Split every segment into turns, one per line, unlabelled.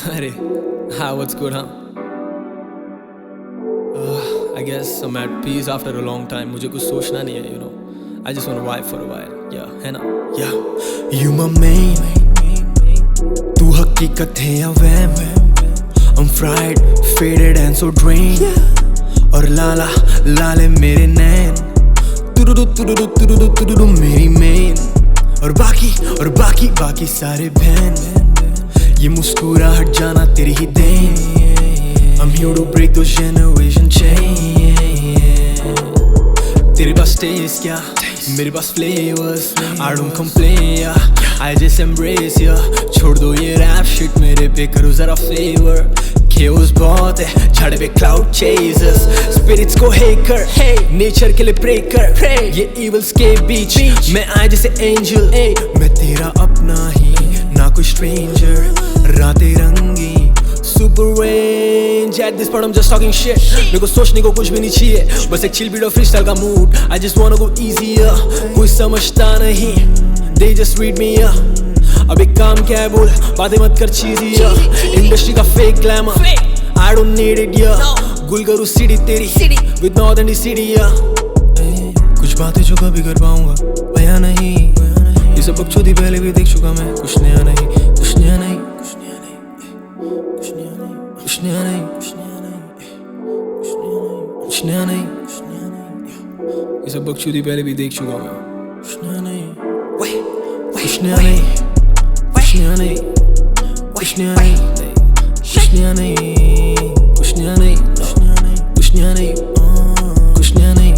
Arey, hi, what's good, huh? I guess I'm at peace after a long time. मुझे कुछ सोचना नहीं है, you know. I just wanna vibe for a while, yeah, है ना?
Yeah, you my main. तू हकीकत है या वहम? I'm fried, faded and so drained. और लाला लाले मेरे नैन. तुरुदु तुरुदु तुरुदु तुरुदु मेरी main. और बाकी सारे बहन. ये मुस्कुराहट जाना तेरी ही then. I'm here to break those generation chains. तेरे पास taste क्या? मेरे पास flavors. I don't complain, yeah. I just embrace, yeah. छोड़ दो ये rap shit, मेरे पे करो जरा favor. Chaos बहुत है, झाड़े पे cloud chasers. Spirits को hacker, hey. Nature के लिए pray कर, ये evils के बीच मैं आए जैसे angel, hey. मैं तेरा अपना ही, ना कोई stranger. रातें रंगी Super range, at this point I'm just talking shit. मेरे को सोचने को कुछ भी नहीं चाहिए, बस एक chill beat और freestyle का mood. I just wanna go easier, कोई समझता नहीं, they just read me up. अब एक काम क्या है बोल, बातें मत कर cheesy इंडस्ट्री का fake glamour, I don't need it yeah. गुल करूँ city तेरी, with no authenticity yeah. कुछ बातें जो कभी कर पाऊंगा, बयां नहीं. ये सब बकचोदी पहले भी देख चुका मैं, कुछ नया नहीं, कुछ नया नहीं. कुछ नया नहीं, कुछ नया नहीं. ये सब बकचोदी पहले भी देख चुका मैं, कुछ नया नहीं, कुछ नया नहीं, कुछ नया नहीं, कुछ नया नहीं, कुछ नया नहीं, कुछ नया नहीं, कुछ नया नहीं, कुछ नया नहीं.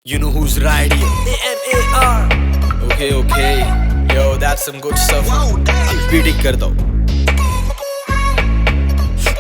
You know who's right here? AMAR. Okay. Yo, that's some good stuff. बीटिक कर दो.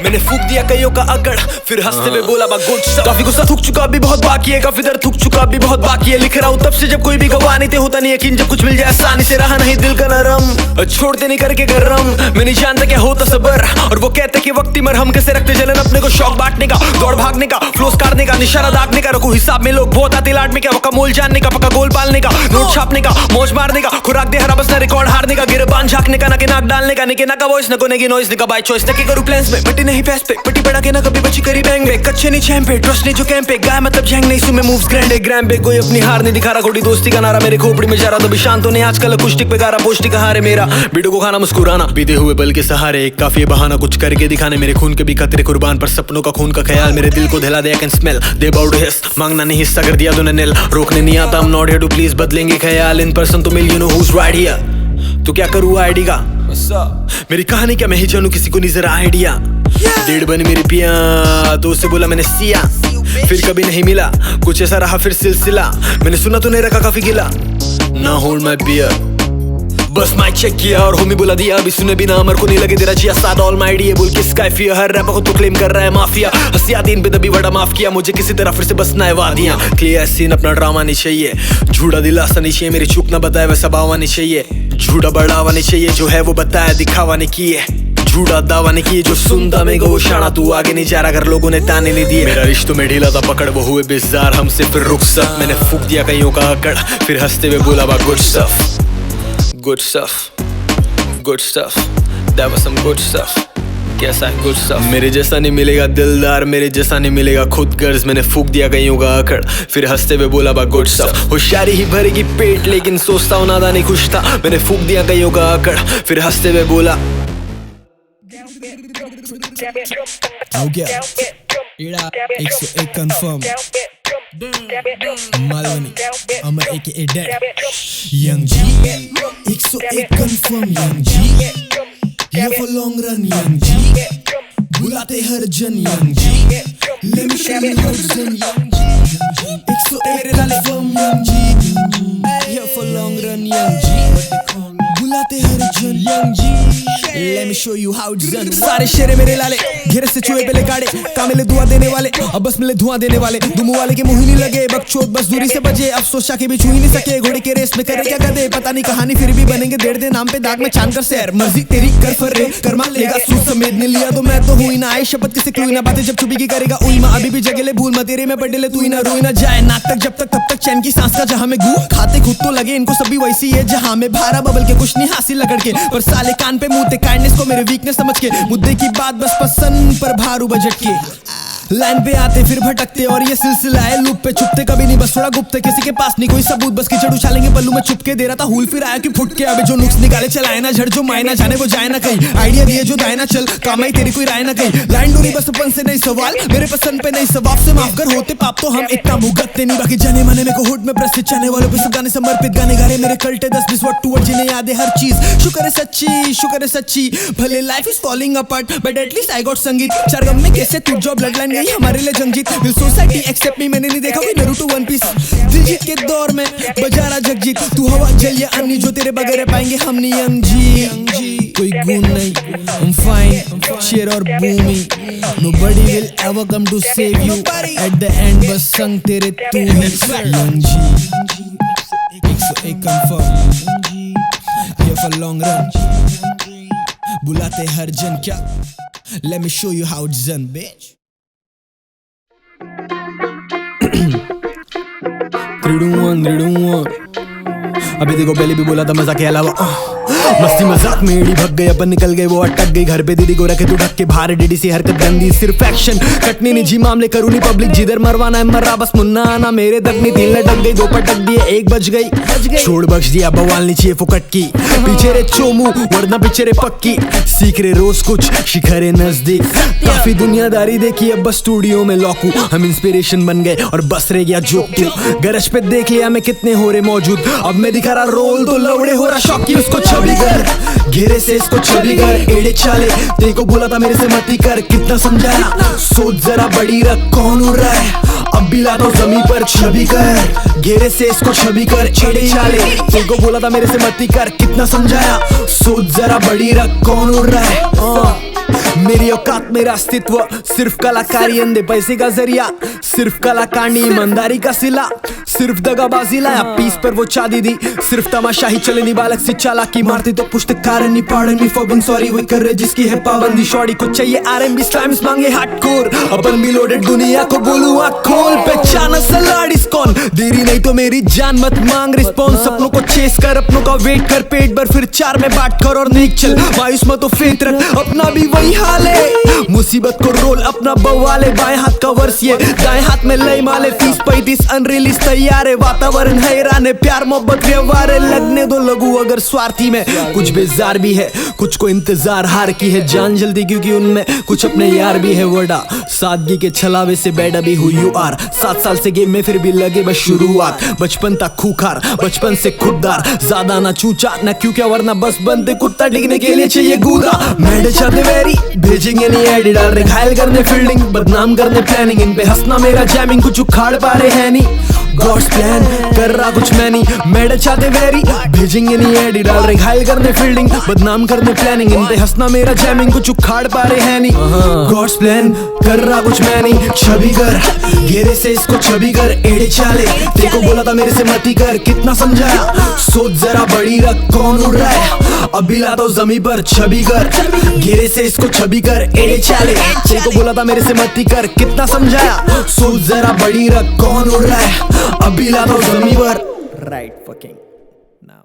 मैंने फूक दिया कईयों का अकड़, फिर हंसते हुए बोला बा गुड स्टफ. काफी गुस्सा थूक चुका अभी बहुत बाकी है, काफी दर्द थूक चुका अभी बहुत बाकी है. लिख रहा हूँ तब से जब कोई भी गवाह नहीं थे, होता नहीं यकीन जब कुछ मिल जाए आसानी से. रहा नहीं दिल का नरम, छोड़ते नहीं करके गरम. मैं नहीं जानता क्या होता सबर, और वो कहते कि वक्ती मरहम. कैसे रखते जलन अपने को, शौक बांटने का, दौड़ भागने का, फ्लोस काटने का, निशाना दागने का. रखो हिसाब में लोग बहुत आते लाट में, क्या पक्का मोल जानने का, पक्का गोल पालने का, नोट छापने का, मौज मारने का, खुराक दे हरा बस ना रिकॉर्ड हारने का. गिरबान झाकने का, ना के नाक डालने का, निके ना का वॉइस, ना कोने की नॉइस, निका बाय चॉइस. नके करूं प्लान्स में, बटी नहीं फैस पे, बटी बड़ा के ना कभी बची करी बैंग में. कच्चे नहीं चैंप पे, ट्रस्ट नहीं जो कैंप पे, गाय मतलब जैंग नहीं सुमे मूव्स ग्रैंड है ग्रैंड पे. कोई अपनी हार नहीं दिखा रहा, खोटी दोस्ती का नारा मेरे खोपड़ी में जा रहा. तो भी शांत होने आजकल कुश्तिक पे गारा, पौष्टिक आहार है मेरा. बीटों को खाना मुस्कुराना, बीते हुए बल के सहारे, एक काफी बहाना कुछ करके दिखाने. मेरे खून के भी खतरे कुर्बान, पर सपनों का खून का ख्याल मेरे दिल को दिला दे. आई कैन स्मेल दे अबाउट हिस, मांगना नहीं हिस्सा कर दिया तूने नील. रोकने नहीं आता, I am not here to please, बदलेंगे ख्याल इन पर्सन तो मिल. You know who's right here, तो क्या करूँ आईडी का. मेरी कहानी क्या मैं ही जानू, किसी को नहीं जरा आइडिया. डेढ़ बनी मेरी पिया, तो उससे बोला मैंने सिया, फिर कभी नहीं मिला. कुछ ऐसा रहा फिर सिलसिला, मैंने सुना तूने रखा काफी गिला. ना होल्ड माय बियर, बस माइक चेक किया और होमी बुला दिया. अभी सुने बिना अमर को नहीं लगे तेरा जिया. सादा ऑल माय आइडिया बोल किसका है फियर, हर रैपर को तो क्लेम कर रहा है माफिया. हंसिया दिन पे दबी बड़ा माफ किया, मुझे किसी तरह फिर से बसना है वादियां. क्लियर सीन अपना ड्रामा नहीं चाहिए, झूठा दिलासा नहीं चाहिए. मेरी चूक ना बताए वैसा बावा नहीं चाहिए, झूठा बढ़ावा नहीं चाहिए. जो है वो बताया दिखावा नहीं किए, झूठा दावा नहीं किए. जो सुनता मेरे को वो शाना, तू आगे नहीं जा रहा अगर लोगों ने ताने नहीं दिए. मेरा रिश्तों में ढीला था पकड़, वो हुए बेजार हमसे फिर रुखसत. मैंने फूक दिया कईयों का अकड़, फिर हंसते हुए बोला बा good stuff. Good stuff, good stuff, that was some good stuff. कैसा है good stuff? मेरे जैसा नहीं मिलेगा दिलदार, मेरे जैसा नहीं मिलेगा खुद गर्ज. मैंने फूक दिया कईयों का अकड़, फिर हंसते हुए बोला बा good stuff. होशियारी ही भरेगी पेट, लेकिन सोचता हूँ नादा नहीं खुश था. मैंने फूक दिया कईयों का अकड़, फिर हंसते हुए बोला
हो गया इड़ा 101 कंफर्म. मालवनी अमर एके डैड यंग जी. 101 कंफर्म यंग जी, here for long run young जी. बुलाते हर जन यंग जी, let me show you how to done young जी. 101 कंफर्म यंग जी, here for long run young जी. बुलाते हर जन यंग जी, Let me show you how it's done. सारे शेरे मेरे लाले, घेरे से चूहे पहले काटे, कामिले दुआ देने वाले, अब बस मिले धुआं देने वाले, दुमू वाले के मुंह ही नहीं लगे, बकचोद बस दूरी से बजे, अफसोस के भी छू ही नहीं सके, घोड़े के रेस में करे क्या गधे, पता नहीं कहानी फिर भी बनेंगे डेढ़ दे नाम पे दाग में छान कर सैर, मर्जी तेरी कर फर रे, कर्मा लेगा सूद समेत ने लिया तो मैं तो हुई ना, आई शपथ किसे क्लू ना, बातें जब छुपी की करेगा उई माँ, अभी भी जगले भूल मत तेरे में पटेले तू ही ना, रोई ना जाए नाक तक जब तक तब तक चैन की सांस का जहां में गू, खाते खुद तो लगे इनको सभी वैसी है जहां में भारा बबल के कुछ नहीं हासिल लगड़ के, पर साले कान पे मुंह ते काइंडनेस को मेरे वीकनेस समझ के, मुद्दे की बात बस पसंद पर भारू बजट के, लाइन पे आते फिर भटकते और ये सिलसिला है लूप पे, छुपते कभी नहीं बस थोड़ा गुप्त, किसी के पास नहीं कोई सबूत, बस कीचड़ उछालेंगे पल्लू में छुप के, दे रहा था हुल फिर आया कि फुट के, अबे जो नुक्स निकाले चलाए ना झड़, जो माय ना जाने वो जाए ना कहीं, आइडिया दिए जो दाए ना चल, काम आई तेरी कोई राय ना कहीं, लाइन डोरी बस अपन से नहीं सवाल, मेरे पसंद पे नहीं सवाब से माफ कर, होते पाप तो हम इतना भुगतते नहीं, बाकी जाने माने में को हुड में प्रस्थित चाहने वालों पे सब गाने समर्पित, गाने गा रहे मेरे कल्टे 10-20 वट टू जिन्हें याद है हर चीज, शुक्र है सच्ची, भले life is falling apart but at least I got संगीत, चार गम में कैसे तू जो ब्लड लाइन गई हमारे लिए जंग, Will society accept me? मैंने नहीं देखा कोई नारुतो वन पीस, दिलजीत के दौर में बजारा जगजीत, तू हवा जल या अन्नी जो तेरे बगैर पाएंगे हम नहीं, यंग जी कोई गुण नहीं, I'm fine, शेर और भूमि, nobody will ever come to save you, at the end बस संग तेरे तू ही, यंग जी 101 confirm, here for long run, बुलाते हर जन क्या, let me show you how it's done bitch.
3-2-1 अभी देखो पहले भी बोला था मजा के अलावा मस्ती मजाक में एड़ी भग गए अपन निकल गए वो अटक गई घर पे दीदी को रखे तू ढक के बाहर डीडी सी हरकत गंदी सिर्फ एक्शन कटनी निजी मामले करूँ नहीं पब्लिक जिधर मरवाना है मर्रा बस मुन्ना आना मेरे तक नहीं दिल लटक गई 2 पटक दिए 1 बज गई छोड़ बख्श दिया बवाल नीचे फुकट की पीछे रे चोमू वरना पीछे रे पक्की सीख रहे रोज कुछ शिखरे नजदीक काफी दुनियादारी देखी अब बस स्टूडियो में लॉकू हम इंस्पिरेशन बन गए और बस रह गया जोक तू गरज पे देख लिया मैं कितने हो रहे मौजूद अब मैं दिखा रहा रोल तो लवड़े हो रहा शौकी उसको छवि कर घेरे से इसको छवि कर एड़े चाले तेरे को बोला था मेरे से मती कर कितना समझाया सोच जरा बड़ी रख कौन उड़ रहा है अब भी ला दो जमीन पर छवि कर घेरे से इसको छवि कर एड़े चाले तेरे को बोला था मेरे से मती कर कितना समझाया सोच जरा बड़ी रख कौन उड़ रहा है मेरी औकात मेरा अस्तित्व सिर्फ कलाकारी अंधे पैसे का जरिया सिर्फ कलाकारी ईमानदारी का सिला सिर्फ दगाबाजी लाया पीस पर वो चादी दी सिर्फ तमाशाही चले नहीं बालक से चालाकी मारती तो पुस्तकार नहीं पार्डन मी फॉर सॉरी वही कर रहे जिसकी है पाबंदी शॉर्टी को चाहिए R&B स्लैम्स मांगे हार्डकोर अपन भी लोडेड दुनिया को बोलूं आँख खोल पहचाना सलाडिस कौन देरी नहीं तो मेरी जान मत मांग रिस्पॉन्स सपनों को चेस कर अपनों का वेट कर पेट भर फिर 4 में बांट कर और नहीं चल मायूस मत तो फेत रख अपना भी वही मुसीबत को रोल अपना बवाले बाएं हाथ का वर्स ये दाएं हाथ में लय माले फीस 35 अनरिलीज तैयार है वातावरण हैरान है प्यार मोहब्बत व्यवहार है लगने दो लगू अगर स्वार्थी में कुछ बेजार भी है कुछ को इंतजार हार की है जान जल्दी क्योंकि उनमें कुछ अपने यार भी है वडा सादगी के छलावे से बैड अभी हु यू आर 7 साल से गेम में फिर भी लगे बस शुरुआत बचपन तक खूखार बचपन से खुददार ज्यादा ना चूचा ना क्यों क्या वरना बस बनते कुत्ता डिगने के लिए चाहिए गूदा मैंने चाहते वेरी भेजेंगे नहीं एडिट डाल रहे घायल करने फील्डिंग बदनाम करने प्लानिंग इन पे हंसना मेरा जैमिंग कुछ उखाड़ पा रहे हैं नहीं गॉड्स प्लान कर रहा कुछ मैं नहीं मेरे चाहते वेरी भेजेंगे नहीं एडिट डाल रहे घायल करने फील्डिंग बदनाम करने प्लानिंग इन पे हंसना मेरा जैमिंग कुछ उखाड़ पा रहे हैं नहीं गॉड्स प्लान कर रहा कुछ मैं नहीं छवि कर घेरे से इसको छवि कर एड़े चाले तेरे को बोला था मेरे से मती कर कितना समझाया सोच जरा बड़ी रख कौन उड़ रहा है अब भी लाता हूँ जमीन पर छवि कर घेरे से इसको छवि कर एड़े चाले तेरे को बोला था मेरे से मती कर कितना समझाया सोच जरा बड़ी रख कौन उड़ रहा है अब भी लाता हूँ जमीन पर
Right fucking now.